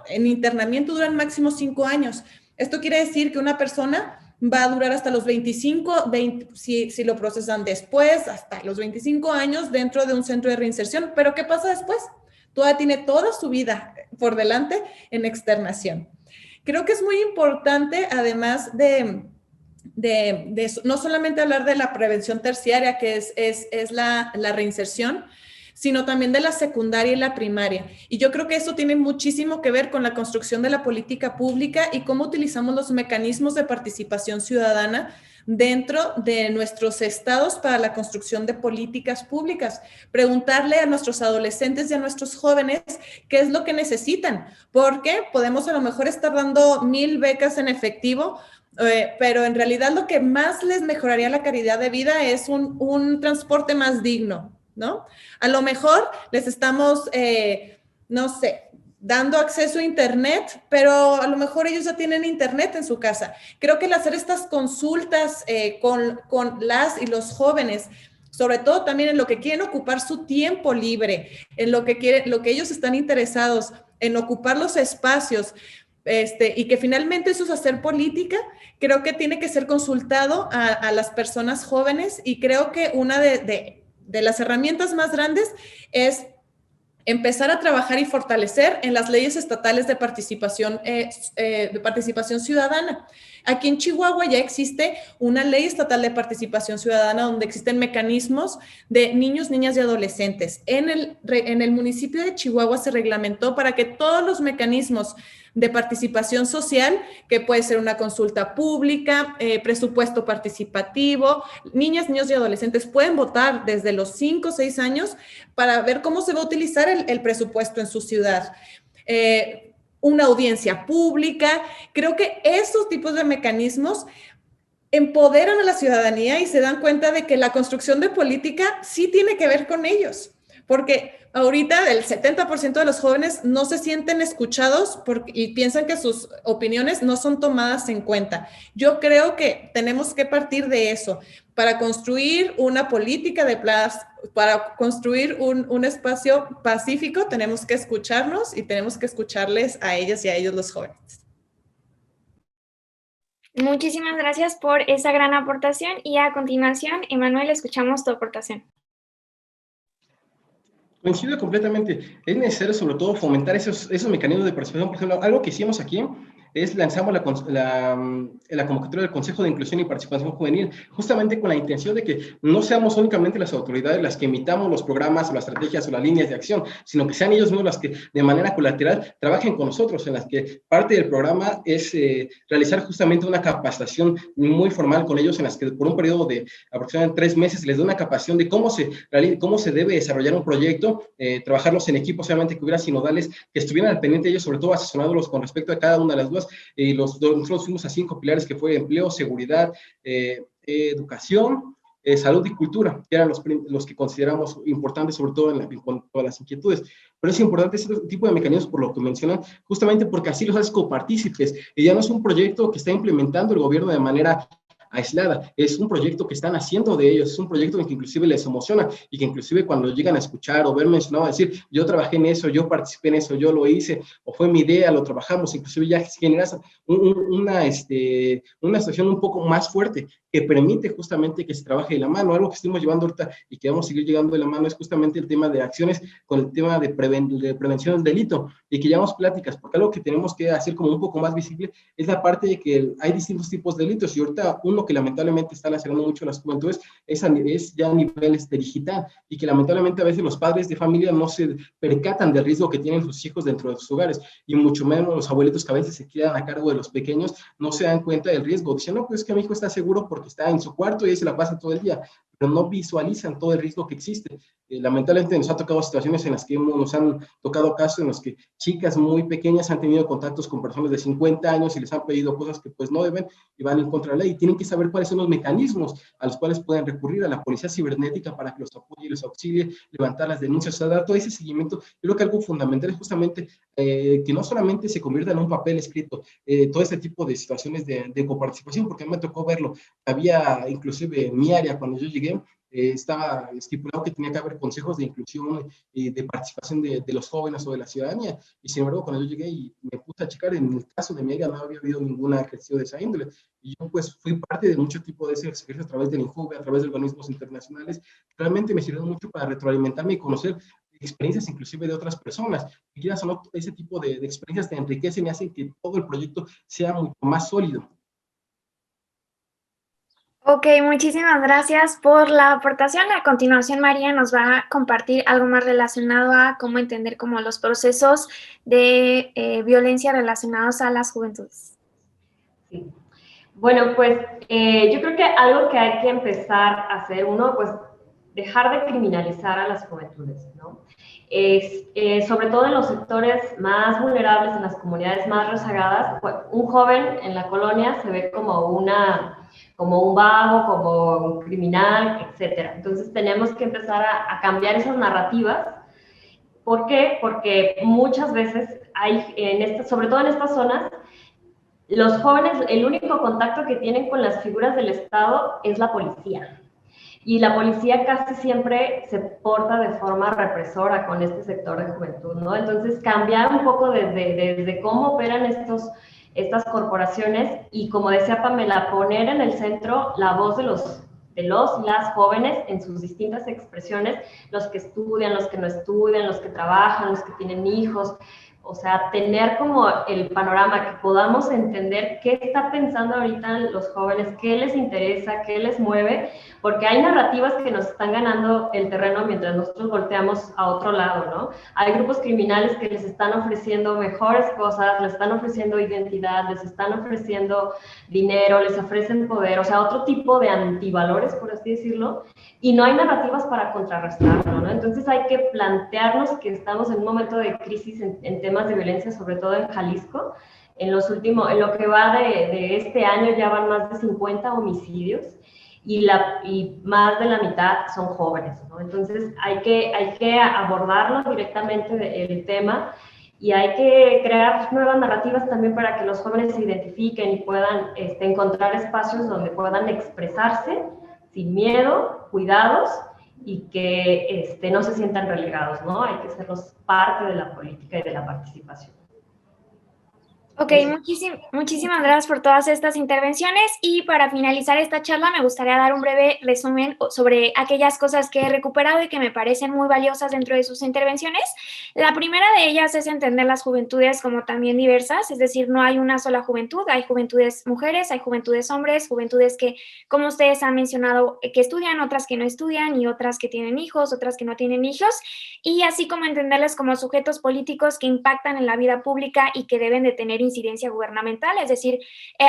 en internamiento duran máximo 5 años. Esto quiere decir que una persona va a durar hasta los 25, 20, si lo procesan después, hasta los 25 años dentro de un centro de reinserción. Pero ¿qué pasa después? Todavía tiene toda su vida por delante en externación. Creo que es muy importante, además de no solamente hablar de la prevención terciaria, que es la reinserción, sino también de la secundaria y la primaria. Y yo creo que eso tiene muchísimo que ver con la construcción de la política pública y cómo utilizamos los mecanismos de participación ciudadana dentro de nuestros estados para la construcción de políticas públicas. Preguntarle a nuestros adolescentes y a nuestros jóvenes qué es lo que necesitan, porque podemos a lo mejor estar dando 1000 becas en efectivo, pero en realidad lo que más les mejoraría la calidad de vida es un transporte más digno, ¿no? A lo mejor les estamos, no sé, dando acceso a internet, pero a lo mejor ellos ya tienen internet en su casa. Creo que el hacer estas consultas con las y los jóvenes, sobre todo también en lo que quieren ocupar su tiempo libre, en lo que ellos están interesados, en ocupar los espacios, y que finalmente eso es hacer política, creo que tiene que ser consultado a las personas jóvenes, y creo que una de las herramientas más grandes es empezar a trabajar y fortalecer en las leyes estatales de participación ciudadana. Aquí en Chihuahua ya existe una ley estatal de participación ciudadana donde existen mecanismos de niños, niñas y adolescentes. En el municipio de Chihuahua se reglamentó para que todos los mecanismos de participación social, que puede ser una consulta pública, presupuesto participativo, niñas, niños y adolescentes pueden votar desde los 5 o 6 años para ver cómo se va a utilizar el presupuesto en su ciudad. Una audiencia pública. Creo que esos tipos de mecanismos empoderan a la ciudadanía y se dan cuenta de que la construcción de política sí tiene que ver con ellos, porque ahorita el 70% de los jóvenes no se sienten escuchados y piensan que sus opiniones no son tomadas en cuenta. Yo creo que tenemos que partir de eso para construir una política de paz, para construir un espacio pacífico. Tenemos que escucharnos y tenemos que escucharles a ellas y a ellos los jóvenes. Muchísimas gracias por esa gran aportación, y a continuación, Emanuel, escuchamos tu aportación. Coincido completamente. Es necesario, sobre todo, fomentar esos mecanismos de participación. Por ejemplo, algo que hicimos aquí es lanzamos la convocatoria del Consejo de Inclusión y Participación Juvenil, justamente con la intención de que no seamos únicamente las autoridades las que emitamos los programas o las estrategias o las líneas de acción, sino que sean ellos mismos las que de manera colateral trabajen con nosotros, en las que parte del programa es realizar justamente una capacitación muy formal con ellos, en las que por un periodo de aproximadamente 3 meses les da una capacitación de cómo se debe desarrollar un proyecto, trabajarlos en equipos, obviamente que hubiera sinodales que estuvieran al pendiente de ellos, sobre todo asesorándolos con respecto a cada una de las dudas. Nosotros fuimos a 5 pilares, que fue empleo, seguridad, educación, salud y cultura, que eran los que consideramos importantes, sobre todo en cuanto a las inquietudes. Pero es importante este tipo de mecanismos, por lo que mencionan, justamente porque así los haces copartícipes, y ya no es un proyecto que está implementando el gobierno de manera aislada, es un proyecto que están haciendo de ellos, es un proyecto en que inclusive les emociona, y que inclusive cuando llegan a escuchar o ver mencionado, a decir, yo trabajé en eso, yo participé en eso, yo lo hice, o fue mi idea, lo trabajamos, inclusive ya generas una situación un poco más fuerte, que permite justamente que se trabaje de la mano. Algo que estamos llevando ahorita y que vamos a seguir llegando de la mano es justamente el tema de acciones con el tema de prevención del delito y que llevamos pláticas, porque algo que tenemos que hacer como un poco más visible es la parte de que hay distintos tipos de delitos y ahorita uno que lamentablemente está lacerando mucho a las juventudes es ya a niveles de digital y que lamentablemente a veces los padres de familia no se percatan del riesgo que tienen sus hijos dentro de sus hogares y mucho menos los abuelitos que a veces se quedan a cargo de los pequeños no se dan cuenta del riesgo. Dicen, no, pues es que mi hijo está seguro porque está en su cuarto y ahí se la pasa todo el día, pero no visualizan todo el riesgo que existe. Lamentablemente nos ha tocado situaciones en las que nos han tocado casos en los que chicas muy pequeñas han tenido contactos con personas de 50 años y les han pedido cosas que pues no deben y van en contra de la ley y tienen que saber cuáles son los mecanismos a los cuales pueden recurrir a la policía cibernética para que los apoye y los auxilie, levantar las denuncias, o sea, dar todo ese seguimiento. Yo creo que algo fundamental es justamente que no solamente se convierta en un papel escrito, todo este tipo de situaciones de coparticipación, porque a mí me tocó verlo. Había, inclusive en mi área, cuando yo llegué, estaba estipulado que tenía que haber consejos de inclusión de participación de los jóvenes o de la ciudadanía, y sin embargo cuando yo llegué y me puse a checar, en el caso de mi área no había habido ninguna ejercicio de esa índole, y yo pues fui parte de mucho tipo de ese ejercicio a través del INJUVE, a través de organismos internacionales, realmente me sirvió mucho para retroalimentarme y conocer experiencias inclusive de otras personas, y quieras o no, ese tipo de experiencias te enriquecen y hacen que todo el proyecto sea mucho más sólido. Ok, muchísimas gracias por la aportación. A continuación, María nos va a compartir algo más relacionado a cómo entender como los procesos de violencia relacionados a las juventudes. Sí. Bueno, pues yo creo que algo que hay que empezar a hacer, uno, pues dejar de criminalizar a las juventudes, ¿no? Sobre todo en los sectores más vulnerables, en las comunidades más rezagadas, pues, un joven en la colonia se ve como un vago, como un criminal, etcétera. Entonces tenemos que empezar a cambiar esas narrativas. ¿Por qué? Porque muchas veces hay, sobre todo en estas zonas, los jóvenes, el único contacto que tienen con las figuras del Estado es la policía. Y la policía casi siempre se porta de forma represora con este sector de juventud, ¿no? Entonces, cambiar un poco desde cómo operan estas corporaciones y, como decía Pamela, poner en el centro la voz de y las jóvenes en sus distintas expresiones, los que estudian, los que no estudian, los que trabajan, los que tienen hijos. O sea, tener como el panorama, que podamos entender qué está pensando ahorita los jóvenes, qué les interesa, qué les mueve, porque hay narrativas que nos están ganando el terreno mientras nosotros volteamos a otro lado, ¿no? Hay grupos criminales que les están ofreciendo mejores cosas, les están ofreciendo identidad, les están ofreciendo dinero, les ofrecen poder, o sea, otro tipo de antivalores, por así decirlo, y no hay narrativas para contrarrestarlo, ¿no? Entonces hay que plantearnos que estamos en un momento de crisis en temas de violencia, sobre todo en Jalisco. En lo que va de este año ya van más de 50 homicidios y más de la mitad son jóvenes, ¿no? Entonces hay que abordarlo directamente el tema y hay que crear nuevas narrativas también para que los jóvenes se identifiquen y puedan encontrar espacios donde puedan expresarse sin miedo, cuidados y que no se sientan relegados, ¿no? Hay que hacerlos parte de la política y de la participación. Ok, muchísimas gracias por todas estas intervenciones y para finalizar esta charla me gustaría dar un breve resumen sobre aquellas cosas que he recuperado y que me parecen muy valiosas dentro de sus intervenciones. La primera de ellas es entender las juventudes como también diversas, es decir, no hay una sola juventud, hay juventudes mujeres, hay juventudes hombres, juventudes que, como ustedes han mencionado, que estudian, otras que no estudian y otras que tienen hijos, otras que no tienen hijos, y así como entenderlas como sujetos políticos que impactan en la vida pública y que deben de tener incidencia gubernamental, es decir,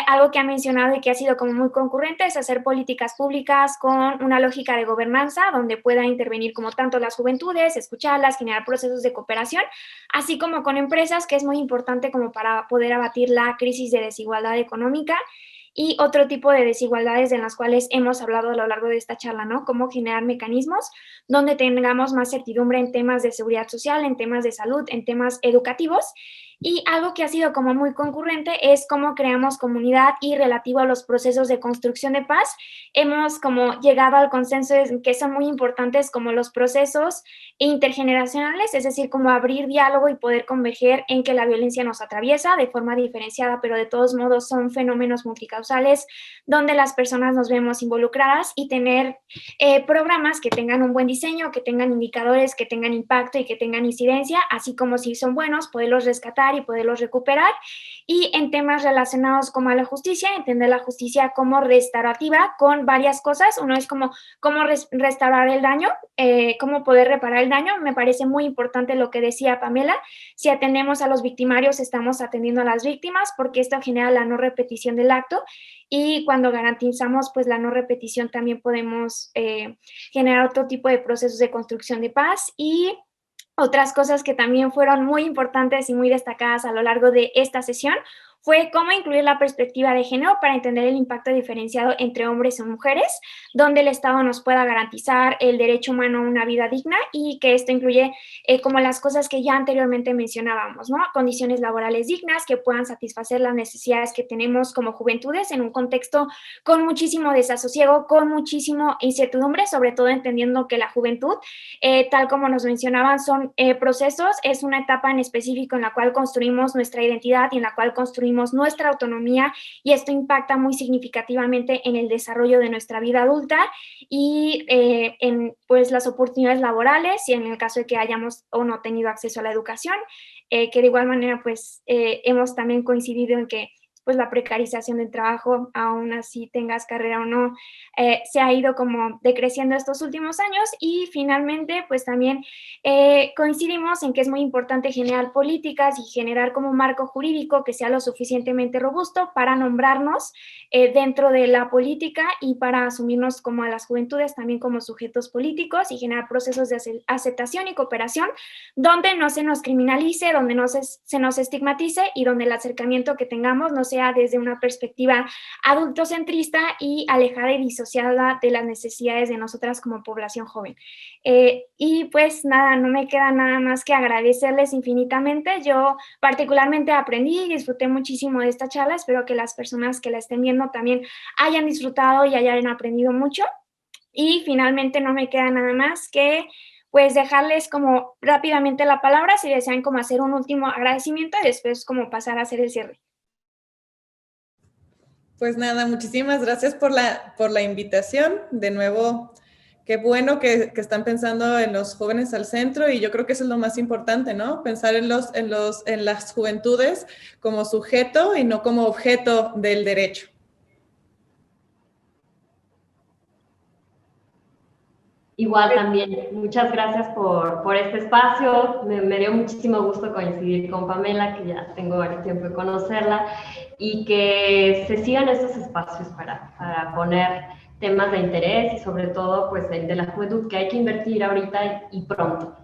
algo que ha mencionado y que ha sido como muy concurrente es hacer políticas públicas con una lógica de gobernanza donde pueda intervenir como tanto las juventudes, escucharlas, generar procesos de cooperación, así como con empresas, que es muy importante como para poder abatir la crisis de desigualdad económica y otro tipo de desigualdades en las cuales hemos hablado a lo largo de esta charla, ¿no? Cómo generar mecanismos donde tengamos más certidumbre en temas de seguridad social, en temas de salud, en temas educativos. Y algo que ha sido como muy concurrente es cómo creamos comunidad y relativo a los procesos de construcción de paz. Hemos como llegado al consenso en que son muy importantes como los procesos intergeneracionales, es decir, como abrir diálogo y poder converger en que la violencia nos atraviesa de forma diferenciada, pero de todos modos son fenómenos multicausales donde las personas nos vemos involucradas, y tener programas que tengan un buen diseño, que tengan indicadores, que tengan impacto y que tengan incidencia, así como si son buenos, poderlos rescatar y poderlos recuperar. Y en temas relacionados como a la justicia, entender la justicia como restaurativa con varias cosas. Uno es como cómo restaurar el daño, cómo poder reparar el daño. Me parece muy importante lo que decía Pamela. Si atendemos a los victimarios, estamos atendiendo a las víctimas, porque esto genera la no repetición del acto, y cuando garantizamos pues la no repetición también podemos generar otro tipo de procesos de construcción de paz. Y otras cosas que también fueron muy importantes y muy destacadas a lo largo de esta sesión fue cómo incluir la perspectiva de género para entender el impacto diferenciado entre hombres y mujeres, donde el Estado nos pueda garantizar el derecho humano a una vida digna, y que esto incluye como las cosas que ya anteriormente mencionábamos, ¿no? Condiciones laborales dignas que puedan satisfacer las necesidades que tenemos como juventudes en un contexto con muchísimo desasosiego, con muchísimo incertidumbre, sobre todo entendiendo que la juventud, tal como nos mencionaban, son procesos, es una etapa en específico en la cual construimos nuestra identidad y en la cual construimos nuestra autonomía, y esto impacta muy significativamente en el desarrollo de nuestra vida adulta y en pues las oportunidades laborales, y en el caso de que hayamos o no tenido acceso a la educación, que de igual manera pues hemos también coincidido en que pues la precarización del trabajo, aún así tengas carrera o no, se ha ido como decreciendo estos últimos años. Y finalmente pues también coincidimos en que es muy importante generar políticas y generar como un marco jurídico que sea lo suficientemente robusto para nombrarnos dentro de la política y para asumirnos como a las juventudes también como sujetos políticos, y generar procesos de aceptación y cooperación donde no se nos criminalice, donde no se nos estigmatice, y donde el acercamiento que tengamos no sea desde una perspectiva adultocentrista y alejada y disociada de las necesidades de nosotras como población joven. Y pues nada, no me queda nada más que agradecerles infinitamente. Yo particularmente aprendí y disfruté muchísimo de esta charla. Espero que las personas que la estén viendo también hayan disfrutado y hayan aprendido mucho. Y finalmente no me queda nada más que pues dejarles como rápidamente la palabra si desean como hacer un último agradecimiento y después como pasar a hacer el cierre. Pues nada, muchísimas gracias por la invitación. De nuevo, qué bueno que están pensando en los jóvenes al centro, y yo creo que eso es lo más importante, ¿no? Pensar en las juventudes como sujeto y no como objeto del derecho. Igual también, muchas gracias por este espacio. Me dio muchísimo gusto coincidir con Pamela, que ya tengo varios tiempo de conocerla, y que se sigan estos espacios para poner temas de interés y sobre todo pues de la juventud, que hay que invertir ahorita y pronto.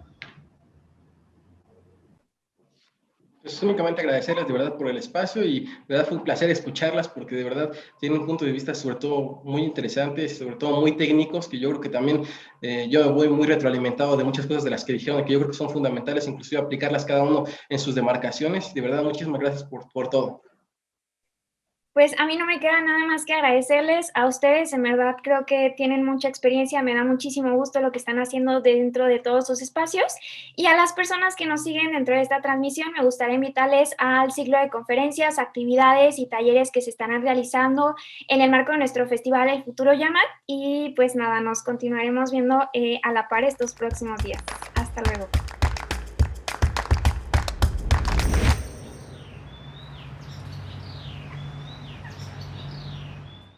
Pues únicamente agradecerles de verdad por el espacio, y de verdad fue un placer escucharlas, porque de verdad tienen un punto de vista sobre todo muy interesante, sobre todo muy técnicos, que yo creo que también yo voy muy retroalimentado de muchas cosas de las que dijeron, que yo creo que son fundamentales, inclusive aplicarlas cada uno en sus demarcaciones. De verdad, muchísimas gracias por todo. Pues a mí no me queda nada más que agradecerles a ustedes. En verdad creo que tienen mucha experiencia, me da muchísimo gusto lo que están haciendo dentro de todos sus espacios. Y a las personas que nos siguen dentro de esta transmisión, me gustaría invitarles al ciclo de conferencias, actividades y talleres que se están realizando en el marco de nuestro festival El Futuro Llama. Y pues nada, nos continuaremos viendo a la par estos próximos días. Hasta luego.